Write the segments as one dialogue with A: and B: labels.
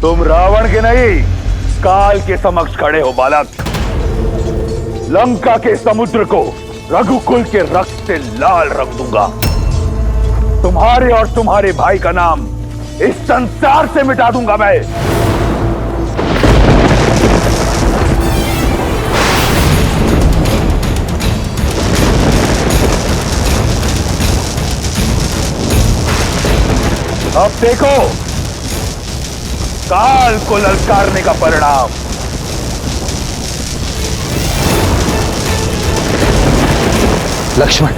A: तुम रावण के नहीं, काल के समक्ष खड़े हो बालक। लंका के समुद्र को रघुकुल के रक्त से लाल रंग दूंगा। तुम्हारे और तुम्हारे भाई का नाम इस संसार से मिटा दूंगा मैं। अब देखो काल को ललकारने का परिणाम।
B: लक्ष्मण,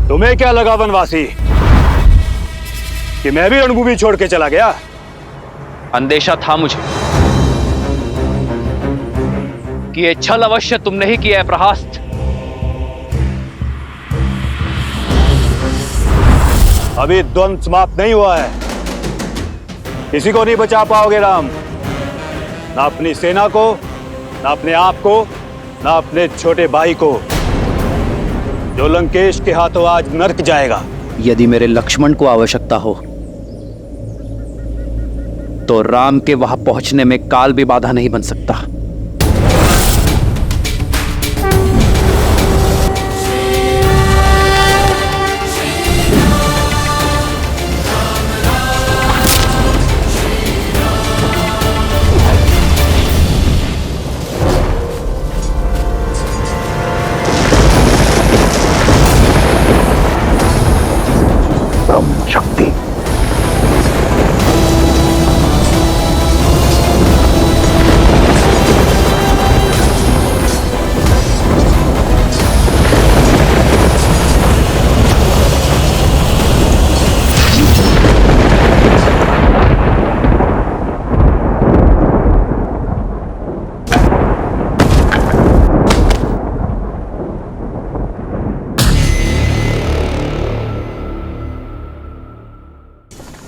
C: तुम्हें क्या लगा वनवासी कि मैं भी रणभूमि छोड़ के चला गया?
B: अंदेशा था मुझे कि ये छल अवश्य तुमने ही किया है प्रहास्त।
C: अभी द्वंद्व समाप्त नहीं हुआ है। किसी को नहीं बचा पाओगे राम, ना अपनी सेना को, ना अपने आप को, ना अपने छोटे भाई को, जो लंकेश के हाथों आज नर्क जाएगा।
D: यदि मेरे लक्ष्मण को आवश्यकता हो तो राम के वहां पहुंचने में काल भी बाधा नहीं बन सकता।
A: शक्ति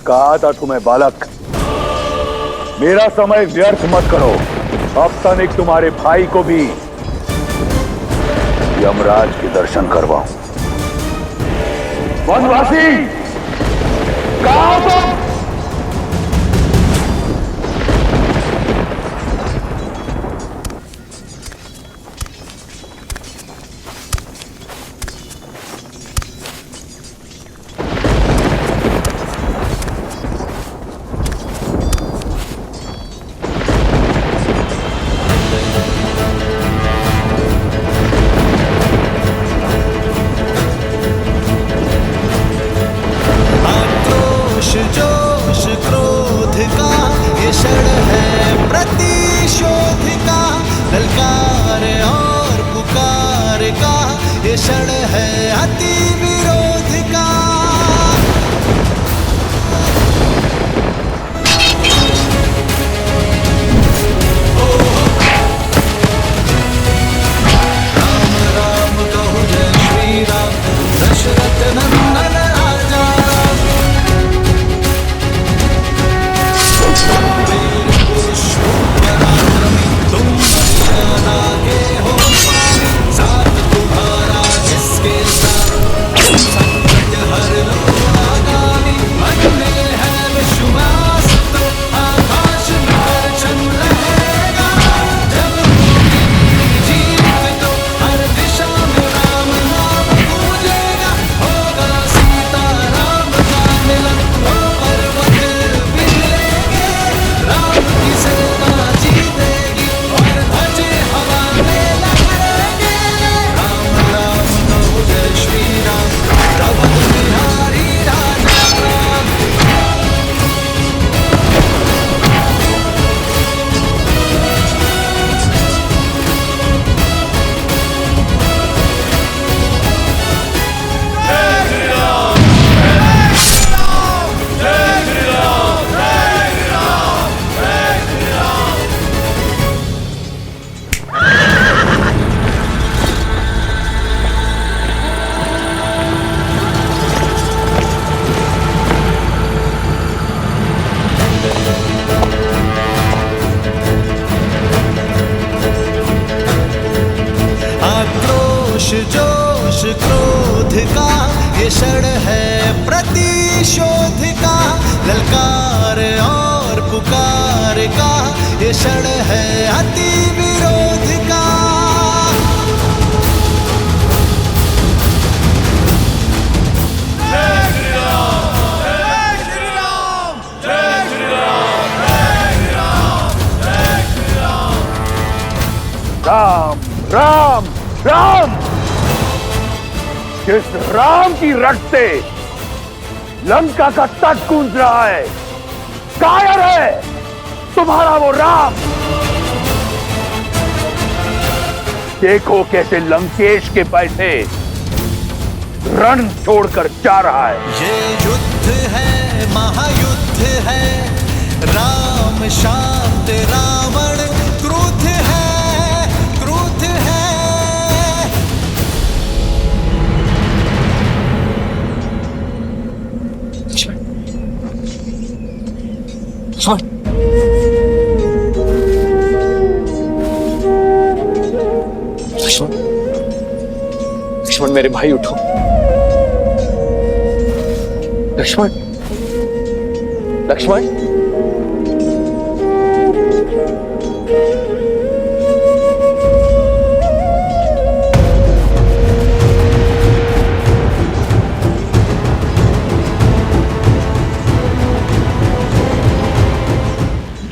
A: कहा था तुम्हें बालक, मेरा समय व्यर्थ मत करो। अब तनिक तुम्हारे भाई को भी यमराज के दर्शन करवाऊं। वनवासी कहां हो तुम?
E: आक्रोश जो ये क्षण है प्रतिशोध का, ललकार और पुकार का, ये क्षण है अति विरोध का।
A: राम राम राम, जिस राम की रट से लंका का तट गूंज रहा है, कायर है तुम्हारा वो राम। देखो कैसे लंकेश के पैसे रण छोड़कर जा रहा है।
E: ये युद्ध है, महायुद्ध है, राम शांत रावण क्रुद्ध है, क्रुद्ध है।
B: लक्ष्मण मेरे भाई उठो। लक्ष्मण, लक्ष्मण,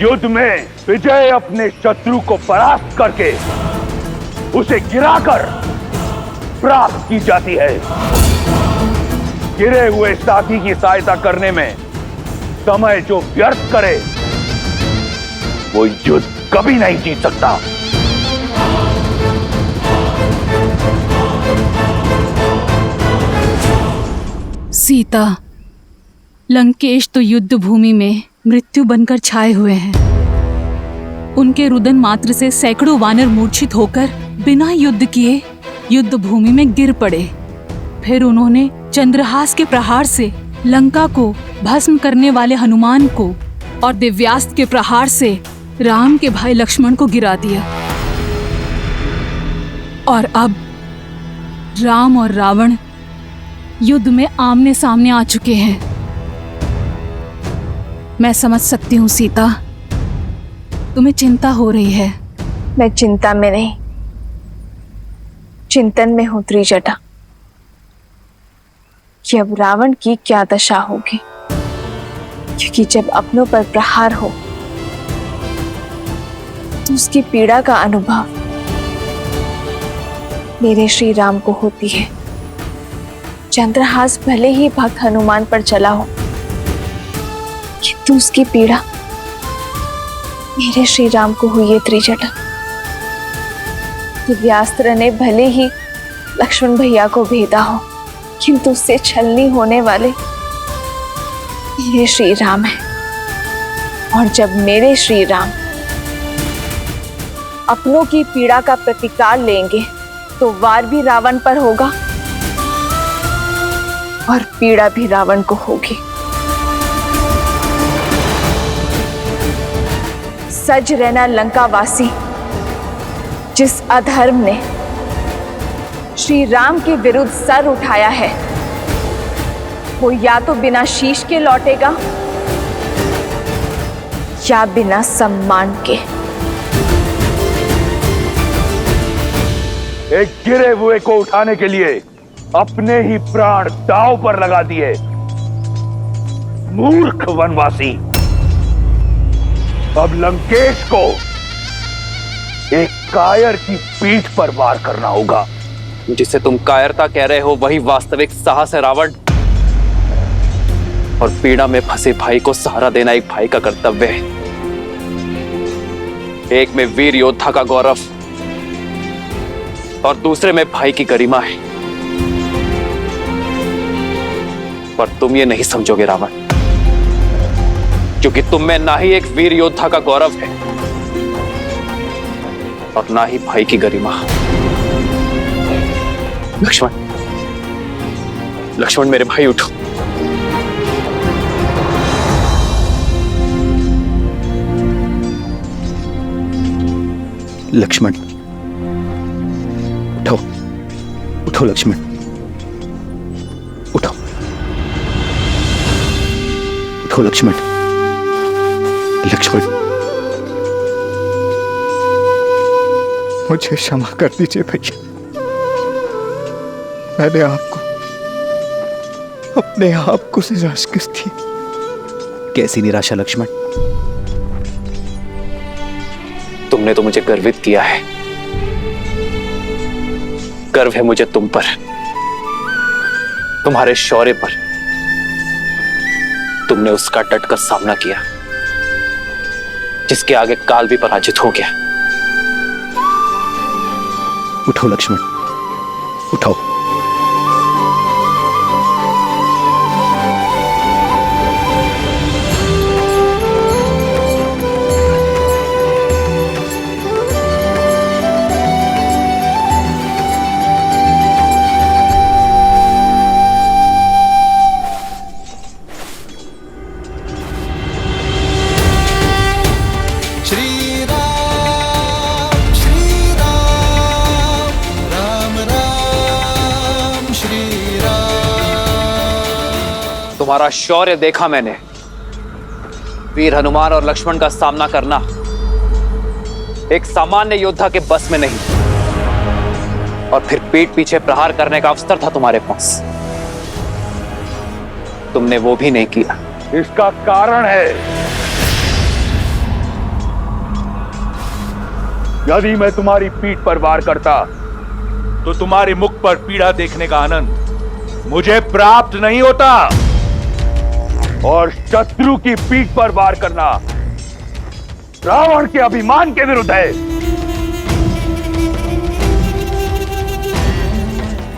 A: युद्ध में विजय अपने शत्रु को परास्त करके उसे गिराकर प्राप्त की जाती है। गिरे हुए साथी की सहायता करने में समय जो व्यर्थ करे वो युद्ध कभी नहीं जीत सकता।
F: सीता, लंकेश तो युद्ध भूमि में मृत्यु बनकर छाए हुए हैं। उनके रुदन मात्र से सैकड़ों वानर मूर्छित होकर बिना युद्ध किए युद्ध भूमि में गिर पड़े। फिर उन्होंने चंद्रहास के प्रहार से लंका को भस्म करने वाले हनुमान को और दिव्यास्त्र के प्रहार से राम के भाई लक्ष्मण को गिरा दिया। और अब राम और रावण युद्ध में आमने सामने आ चुके हैं। मैं समझ सकती हूँ सीता, तुम्हें चिंता हो रही है।
G: मैं चिंता में नहीं, चिंतन में हूं त्रिजटा कि अब रावण की क्या दशा होगी। क्योंकि जब अपनों पर प्रहार हो तो उसकी पीड़ा का अनुभव मेरे श्री राम को होती है। चंद्रहास भले ही भक्त हनुमान पर चला हो, किंतु उसकी पीड़ा मेरे श्री राम को हुई है त्रिजटा। दिव्यास्त्र ने भले ही लक्ष्मण भैया को भेदा हो, किंतु उससे छलनी होने वाले मेरे श्री राम हैं। और जब मेरे श्री राम अपनों की पीड़ा का प्रतिकार लेंगे तो वार भी रावण पर होगा और पीड़ा भी रावण को होगी। सज रहना लंकावासी, जिस अधर्म ने श्री राम के विरुद्ध सर उठाया है, वो या तो बिना शीश के लौटेगा या बिना सम्मान के।
A: एक गिरे हुए को उठाने के लिए अपने ही प्राण दांव पर लगा दिए। मूर्ख वनवासी, अब लंकेश को एक कायर की पीठ पर वार करना होगा।
B: जिसे तुम कायरता कह रहे हो वही वास्तविक साहस है रावण। और पीड़ा में फंसे भाई को सहारा देना एक भाई का कर्तव्य है। एक में वीर योद्धा का गौरव और दूसरे में भाई की गरिमा है। पर तुम ये नहीं समझोगे रावण, क्योंकि तुम में ना ही एक वीर योद्धा का गौरव है और ना ही भाई की गरिमा। लक्ष्मण, लक्ष्मण मेरे भाई उठो।
D: लक्ष्मण उठो, उठो लक्ष्मण, उठो। उठो लक्ष्मण। लक्ष्मण,
H: मुझे क्षमा कर दीजिए भैया। मैंने आपको अपने आप को निराश कर दी।
D: कैसी निराशा लक्ष्मण?
B: तुमने तो मुझे गर्वित किया है। गर्व है मुझे तुम पर, तुम्हारे शौर्य पर। तुमने उसका डटकर सामना किया जिसके आगे काल भी पराजित हो गया।
D: उठो लक्ष्मण, उठो।
E: श्री राम राम राम श्री राम।
B: तुम्हारा शौर्य देखा मैंने। वीर हनुमान और लक्ष्मण का सामना करना एक सामान्य योद्धा के बस में नहीं, और फिर पीठ पीछे प्रहार करने का अवसर था तुम्हारे पास, तुमने वो भी नहीं किया।
A: इसका कारण है, यदि मैं तुम्हारी पीठ पर वार करता तो तुम्हारे मुख पर पीड़ा देखने का आनंद मुझे प्राप्त नहीं होता। और शत्रु की पीठ पर वार करना रावण के अभिमान के विरुद्ध है।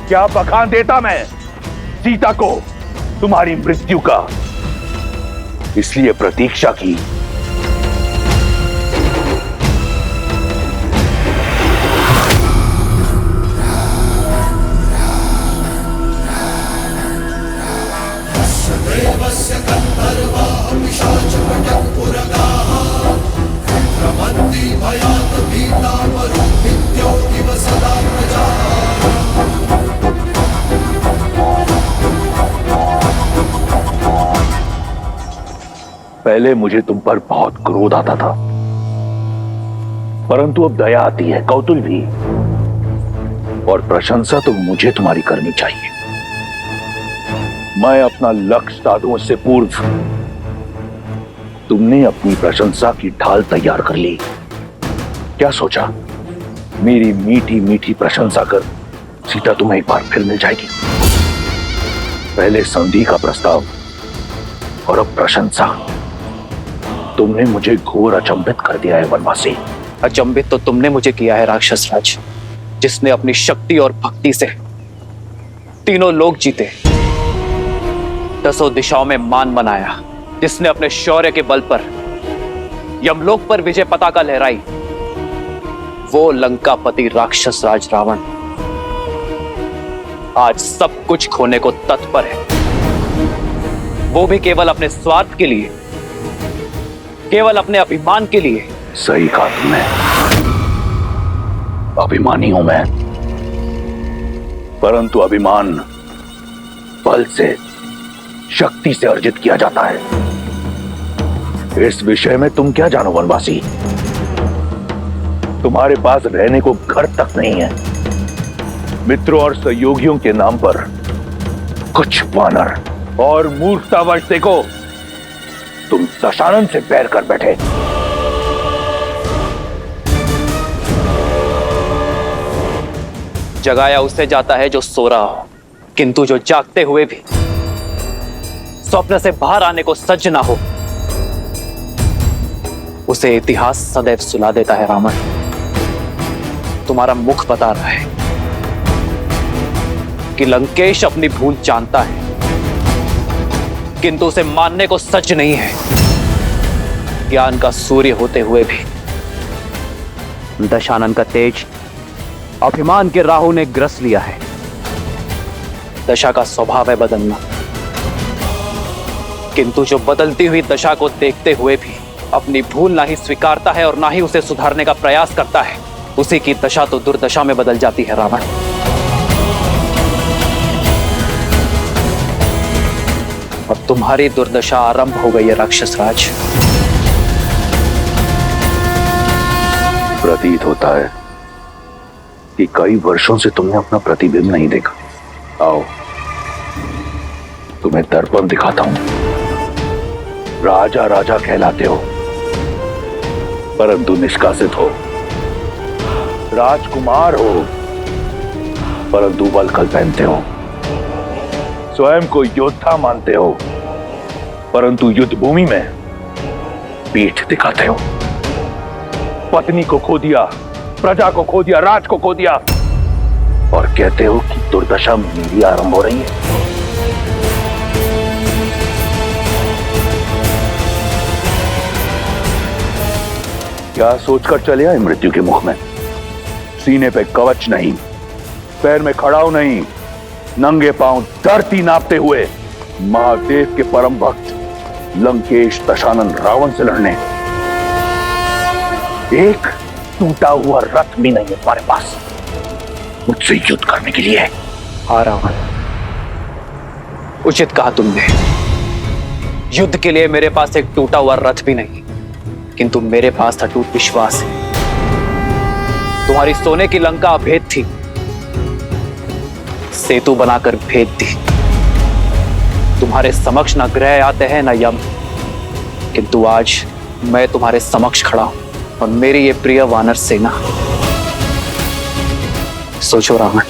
A: क्या बखान देता मैं सीता को तुम्हारी मृत्यु का, इसलिए प्रतीक्षा की। पहले मुझे तुम पर बहुत क्रोध आता था, परंतु अब दया आती है, कौतूल भी। और प्रशंसा तो मुझे तुम्हारी करनी चाहिए। मैं अपना लक्ष्य साधूं उससे पूर्व तुमने अपनी प्रशंसा की ढाल तैयार कर ली। क्या सोचा, मेरी मीठी मीठी प्रशंसा कर सीता तुम्हें एक बार फिर मिल जाएगी? पहले संधि का प्रस्ताव और अब प्रशंसा। तुमने मुझे घोर अचंभित कर दिया है वनवासी।
B: अचंभित तो तुमने मुझे किया है राक्षस राज, जिसने अपनी शक्ति और भक्ति से तीनों लोक जीते, 10 दिशाओं में मान बनाया, जिसने अपने शौर्य के बल पर यमलोक पर विजय पताका लहराई। वो लंकापति राक्षस राज रावण आज सब कुछ खोने को तत्पर है, वो भी केवल अपने स्वार्थ के लिए, केवल अपने अभिमान के लिए।
A: सही कहा तुमने, अभिमानी हूं मैं, परंतु अभिमान बल से, शक्ति से अर्जित किया जाता है। इस विषय में तुम क्या जानो वनवासी? तुम्हारे पास रहने को घर तक नहीं है। मित्रों और सहयोगियों के नाम पर कुछ वानर और मूर्खतावश देखो तुम दशानन से बैर कर बैठे।
B: जगाया उसे जाता है जो सो रहा हो, किंतु जो जागते हुए भी स्वप्न से बाहर आने को सज्ज ना हो, उसे इतिहास सदैव सुला देता है। रावण, तुम्हारा मुख बता रहा है कि लंकेश अपनी भूल जानता है, किंतु उसे मानने को सज्ज नहीं है। ज्ञान का सूर्य होते हुए भी
D: दशानन का तेज अभिमान के राहु ने ग्रस लिया है।
B: दशा का स्वभाव है बदलना, किंतु जो बदलती हुई दशा को देखते हुए भी अपनी भूल ना ही स्वीकारता है और ना ही उसे सुधारने का प्रयास करता है, उसी की दशा तो दुर्दशा में बदल जाती है। रावण, अब तुम्हारी दुर्दशा आरंभ हो गई है राक्षस राज।
A: प्रतीत होता है कि कई वर्षों से तुमने अपना प्रतिबिंब नहीं देखा। आओ, तुम्हें दर्पण दिखाता हूं। राजा राजा कहलाते हो, परंतु निष्कासित हो। राजकुमार हो, परंतु वल्कल पहनते हो। स्वयं को योद्धा मानते हो, परंतु युद्ध भूमि में पीठ दिखाते हो। पत्नी को खो दिया, प्रजा को खो दिया, राज को खो दिया, और कहते हो कि दुर्दशा मेरी आरंभ हो रही है। क्या सोचकर चले आए मृत्यु के मुख में? सीने पे कवच नहीं, पैर में खड़ाऊ नहीं, नंगे पांव धरती नापते हुए महादेव के परम भक्त लंकेश दशानन रावण से लड़ने। एक टूटा हुआ रथ भी नहीं है तुम्हारे पास मुझसे युद्ध करने के लिए।
B: हाँ रावण, उचित कहा तुमने। युद्ध के लिए मेरे पास एक टूटा हुआ रथ भी नहीं, किंतु मेरे पास अटूट विश्वास है। तुम्हारी सोने की लंका अभेद थी, सेतु बनाकर भेद दी। तुम्हारे समक्ष न ग्रह आते हैं न यम, किंतु आज मैं तुम्हारे समक्ष खड़ा हूं और मेरी ये प्रिय वानर सेना। सोचो रावण,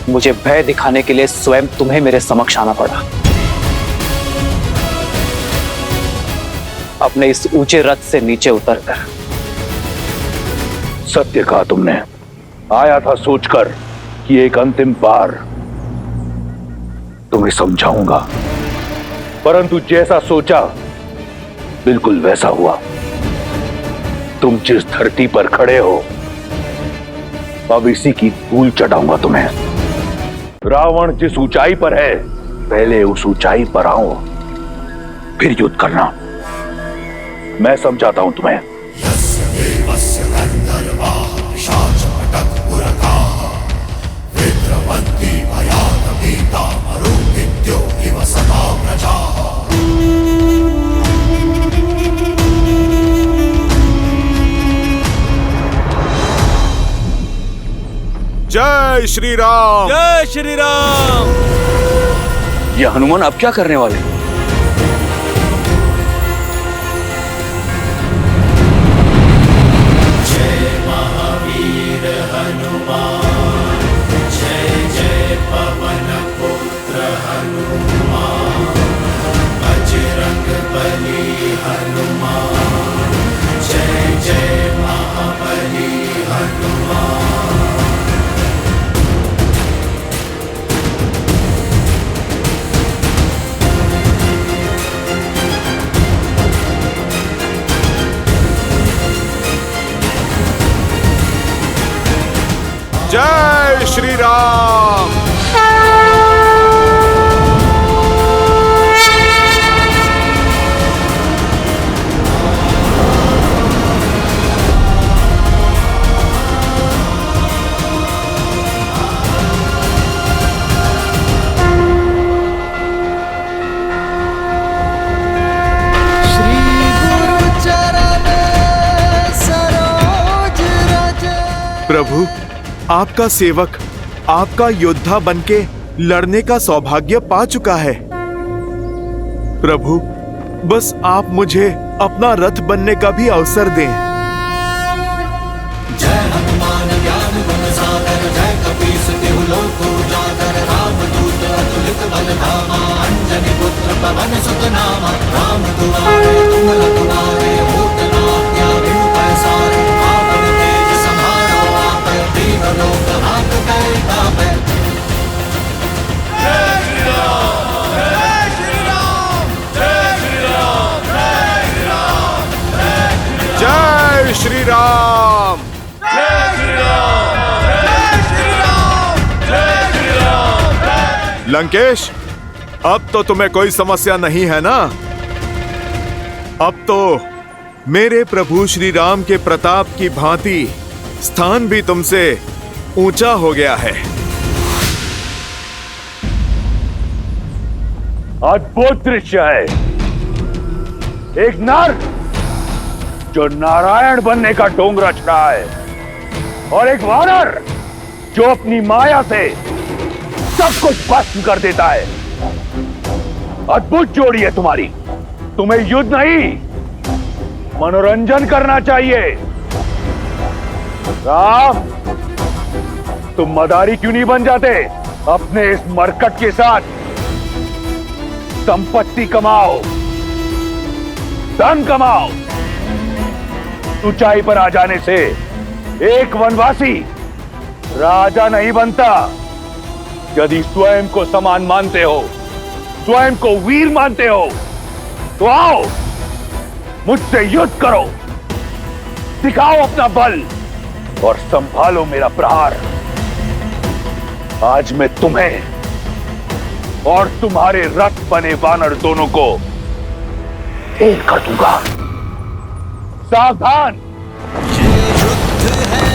B: मुझे भय दिखाने के लिए स्वयं तुम्हें मेरे समक्ष आना पड़ा। अपने इस ऊंचे रथ से नीचे उतरकर।
A: सत्य कहा तुमने। आया था सोचकर कि एक अंतिम बार तुम्हें समझाऊंगा, परंतु जैसा सोचा बिल्कुल वैसा हुआ। तुम जिस धरती पर खड़े हो, अब इसी की धूल चटाऊंगा तुम्हें। रावण जिस ऊंचाई पर है, पहले उस ऊंचाई पर आओ, फिर युद्ध करना। मैं समझाता हूं तुम्हें।
C: जय श्री राम।
E: जय श्री राम।
D: ये हनुमान अब क्या करने वाले?
C: जय श्री राम।
I: प्रभु, आपका सेवक आपका योद्धा बनके लड़ने का सौभाग्य पा चुका है। प्रभु, बस आप मुझे अपना रथ बनने का भी अवसर दें।
E: जय हनुमान ज्ञान गुण सागर, जय कपीस तिहु लोक उजागर, रामदूत अतुलित बल धामा, अंजनी पुत्र पवन सुत नामा, राम दुआरे तुम रखवारे, होत न आज्ञा बिनु पैसारे, आपन तेज सम्हारो आपै, तीनों लोक हाथ कै कापै। जय श्री राम, जय श्री राम, जय श्री राम, जय श्री राम,
I: जय श्री राम। लंकेश, अब तो तुम्हें कोई समस्या नहीं है ना? अब तो मेरे प्रभु श्री राम के प्रताप की भांति स्थान भी तुमसे ऊंचा हो गया है।
A: अद्भुत दृश्य है। एक नर जो नारायण बनने का ढोंग रच रहा है और एक वानर जो अपनी माया से सब कुछ भस्म कर देता है। अद्भुत जोड़ी है तुम्हारी। तुम्हें युद्ध नहीं, मनोरंजन करना चाहिए। राम, तुम मदारी क्यों नहीं बन जाते? अपने इस मरकट के साथ संपत्ति कमाओ, धन कमाओ। ऊंचाई पर आ जाने से एक वनवासी राजा नहीं बनता। यदि स्वयं को समान मानते हो, स्वयं को वीर मानते हो, तो आओ मुझसे युद्ध करो, दिखाओ अपना बल और संभालो मेरा प्रहार। आज मैं तुम्हें और तुम्हारे रथ बने वानर दोनों को ढेर कर दूंगा। सावधान।
E: ये युद्ध है